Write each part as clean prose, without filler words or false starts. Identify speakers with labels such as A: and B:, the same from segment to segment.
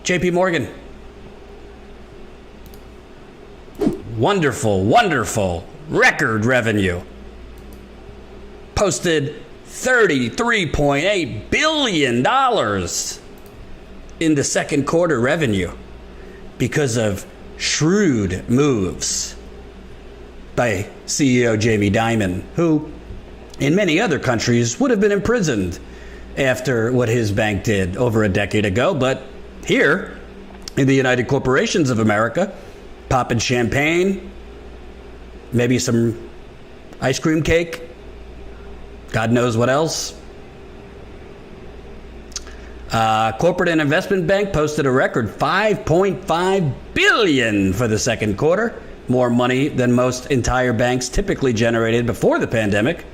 A: JP Morgan. Wonderful, wonderful record revenue. Posted $33.8 billion in the second quarter revenue because of shrewd moves by CEO Jamie Dimon, who in many other countries would have been imprisoned after what his bank did over a decade ago. But here in the United Corporations of America, popping champagne, maybe some ice cream cake, God knows what else. Corporate and Investment Bank posted a record $5.5 billion for the second quarter, more money than most entire banks typically generated before the pandemic.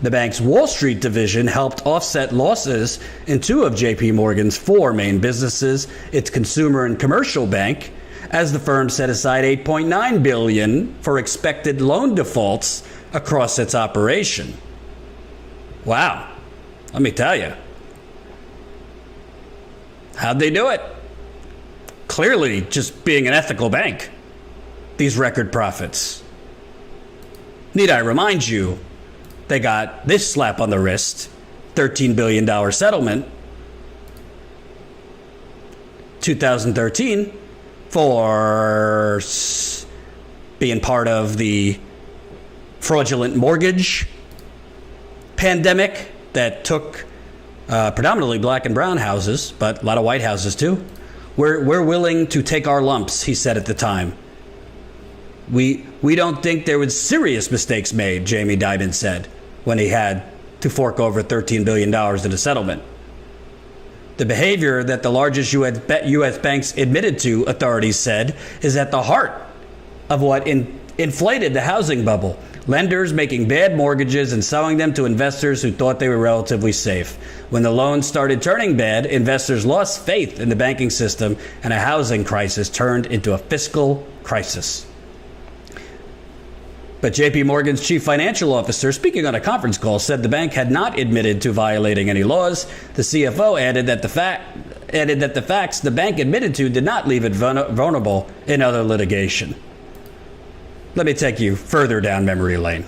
A: The bank's Wall Street division helped offset losses in two of JP Morgan's four main businesses, its consumer and commercial bank, as the firm set aside $8.9 billion for expected loan defaults across its operation. Wow, let me tell you. How'd they do it? Clearly just being an ethical bank. These record profits. Need I remind you, they got this slap on the wrist, $13 billion settlement, 2013, for being part of the fraudulent mortgage pandemic that took predominantly black and brown houses, but a lot of white houses too. We're willing to take our lumps, he said at the time. We don't think there was serious mistakes made, Jamie Dimon said, when he had to fork over $13 billion in a settlement. The behavior that the largest U.S. banks admitted to, authorities said, is at the heart of what inflated the housing bubble. Lenders making bad mortgages and selling them to investors who thought they were relatively safe. When the loans started turning bad, investors lost faith in the banking system, and a housing crisis turned into a fiscal crisis. But JP Morgan's chief financial officer, speaking on a conference call, said the bank had not admitted to violating any laws. The CFO added that the facts the bank admitted to did not leave it vulnerable in other litigation. Let me take you further down memory lane.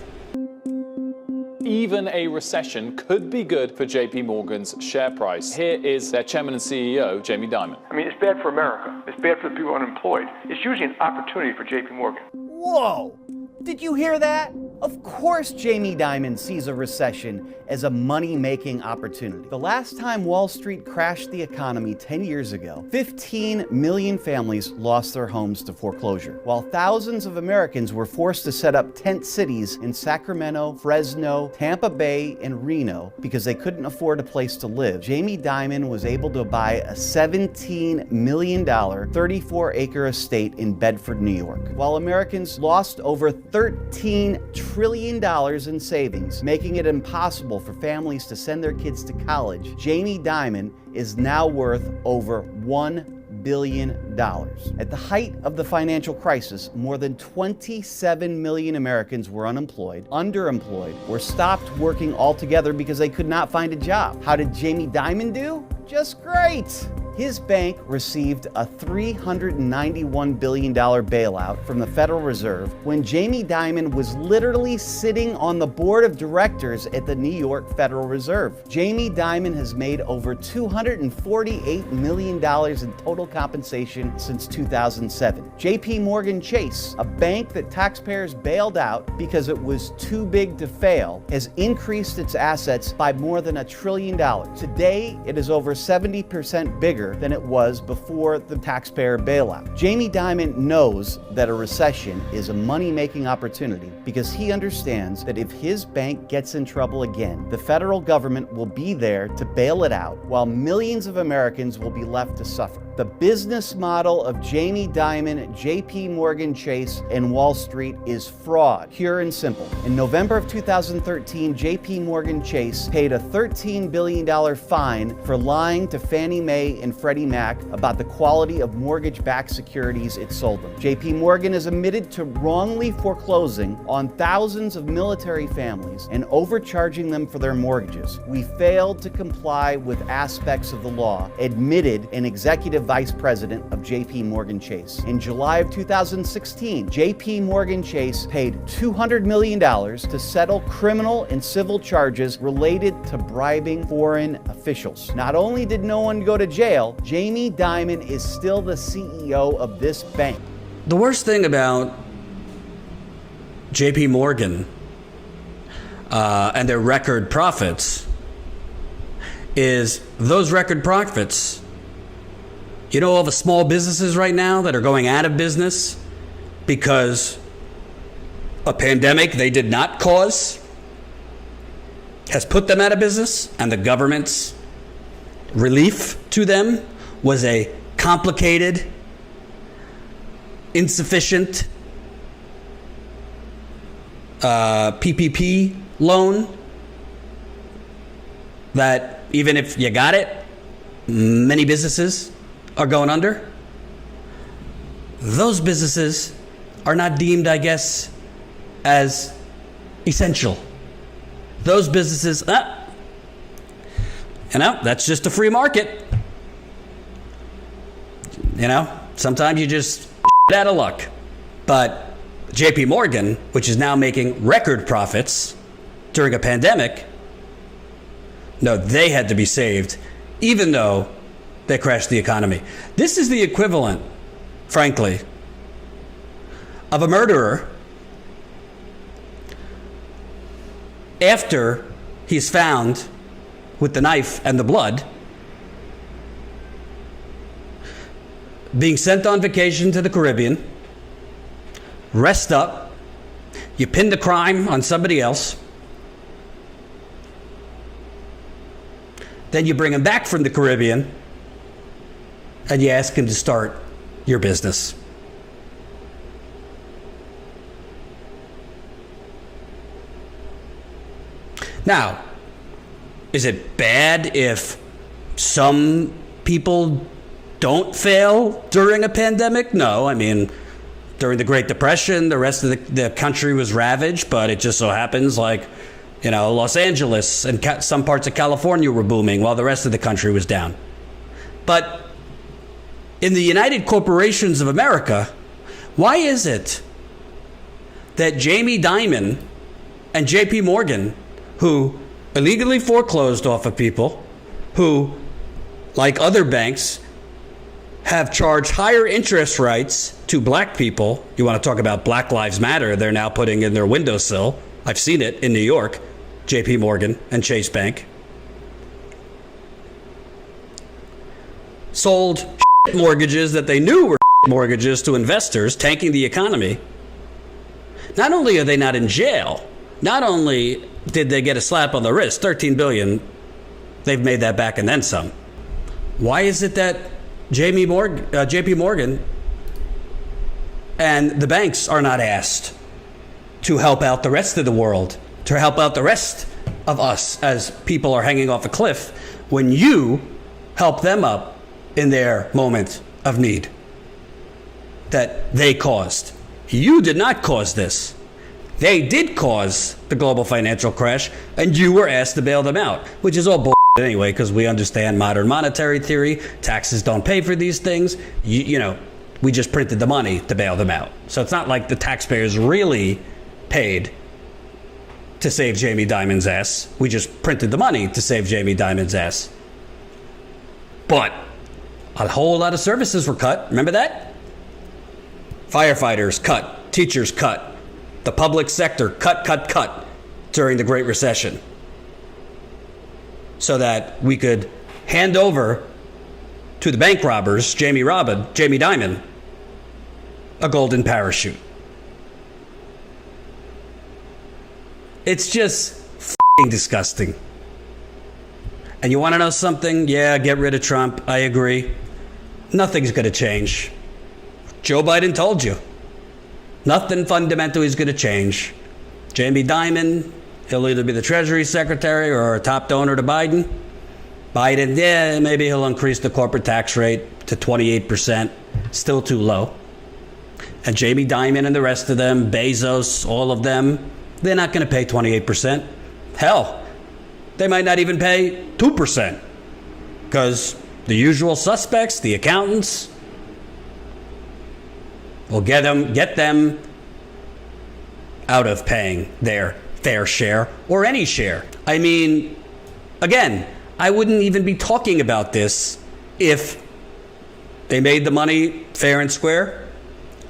B: Even a recession could be good for JP Morgan's share price. Here is their chairman and CEO, Jamie Dimon.
C: I mean, it's bad for America. It's bad for the people unemployed. It's usually an opportunity for JP Morgan.
D: Whoa! Did you hear that? Of course Jamie Dimon sees a recession as a money-making opportunity. The last time Wall Street crashed the economy 10 years ago, 15 million families lost their homes to foreclosure, while thousands of Americans were forced to set up tent cities in Sacramento, Fresno, Tampa Bay, and Reno because they couldn't afford a place to live. Jamie Dimon was able to buy a $17 million, 34-acre estate in Bedford, New York, while Americans lost over $13 trillion in savings, making it impossible for families to send their kids to college. Jamie Dimon is now worth over $1 billion. At the height of the financial crisis, more than 27 million Americans were unemployed, underemployed, or stopped working altogether because they could not find a job. How did Jamie Dimon do? Just great! His bank received a $391 billion bailout from the Federal Reserve when Jamie Dimon was literally sitting on the board of directors at the New York Federal Reserve. Jamie Dimon has made over $248 million in total compensation since 2007. JP Morgan Chase, a bank that taxpayers bailed out because it was too big to fail, has increased its assets by more than $1 trillion. Today, it is over 70% bigger than it was before the taxpayer bailout. Jamie Dimon knows that a recession is a money-making opportunity because he understands that if his bank gets in trouble again, the federal government will be there to bail it out while millions of Americans will be left to suffer. The business model of Jamie Dimon, JP Morgan Chase, and Wall Street is fraud, pure and simple. In November of 2013, JP Morgan Chase paid a $13 billion fine for lying to Fannie Mae and Freddie Mac about the quality of mortgage-backed securities it sold them. JP Morgan is admitted to wrongly foreclosing on thousands of military families and overcharging them for their mortgages. We failed to comply with aspects of the law, admitted an executive executive vice president of JP Morgan Chase. In July of 2016, JP Morgan Chase paid $200 million to settle criminal and civil charges related to bribing foreign officials. Not only did no one go to jail, Jamie Dimon is still the CEO of this bank.
A: The worst thing about JP Morgan and their record profits is those record profits. You know, all the small businesses right now that are going out of business because a pandemic they did not cause has put them out of business, and the government's relief to them was a complicated, insufficient PPP loan that even if you got it, many businesses are going under. Those businesses are not deemed, I guess, as essential. Those businesses, that's just a free market. Sometimes you just out of luck. But JP Morgan, which is now making record profits during a pandemic, no, they had to be saved, even though they crashed the economy. This is the equivalent, frankly, of a murderer after he's found with the knife and the blood, being sent on vacation to the Caribbean, rest up, you pin the crime on somebody else, then you bring him back from the Caribbean and you ask him to start your business. Now, is it bad if some people don't fail during a pandemic? No, I mean, during the Great Depression, the rest of the country was ravaged, but it just so happens Los Angeles and some parts of California were booming while the rest of the country was down. But in the United Corporations of America, why is it that Jamie Dimon and JP Morgan, who illegally foreclosed off of people, who, like other banks, have charged higher interest rates to black people? You want to talk about Black Lives Matter, they're now putting in their windowsill. I've seen it in New York, JP Morgan and Chase Bank. Sold mortgages that they knew were mortgages to investors, tanking the economy. Not only are they not in jail, not only did they get a slap on the wrist, $13 billion, they've made that back and then some. Why is it that JP Morgan and the banks are not asked to help out the rest of the world, to help out the rest of us as people are hanging off a cliff, when you help them up in their moment of need that they caused? You did not cause this. They did cause the global financial crash, and you were asked to bail them out, which is all bullshit anyway, because we understand modern monetary theory. Taxes don't pay for these things. We just printed the money to bail them out. So it's not like the taxpayers really paid to save Jamie Dimon's ass. We just printed the money to save Jamie Dimon's ass. But a whole lot of services were cut. Remember that? Firefighters cut. Teachers cut. The public sector cut during the Great Recession, so that we could hand over to the bank robbers, Jamie Dimon, a golden parachute. It's just f***ing disgusting. And you want to know something? Yeah, get rid of Trump. I agree. Nothing's going to change. Joe Biden told you. Nothing fundamental is going to change. Jamie Dimon, he'll either be the Treasury Secretary or a top donor to Biden. Biden, yeah, maybe he'll increase the corporate tax rate to 28%. Still too low. And Jamie Dimon and the rest of them, Bezos, all of them, they're not going to pay 28%. Hell, they might not even pay 2%. Because The usual suspects, the accountants. We'll get them out of paying their fair share or any share. I mean, again, I wouldn't even be talking about this if they made the money fair and square.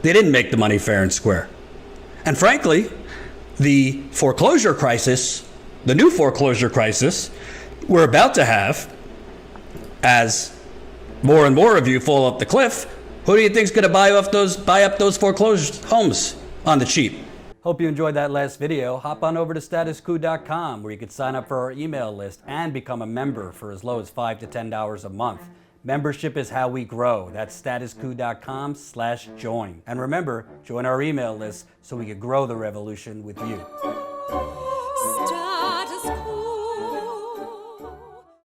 A: They didn't make the money fair and square. And frankly, the foreclosure crisis, the new foreclosure crisis we're about to have, as more and more of you fall off the cliff, who do you think's going to buy up those foreclosed homes on the cheap? Hope you enjoyed that last video. Hop on over to statuscoup.com where you can sign up for our email list and become a member for as low as $5 to $10 a month. Membership is how we grow. That's statuscoup.com/join. And remember, join our email list so we can grow the revolution with you.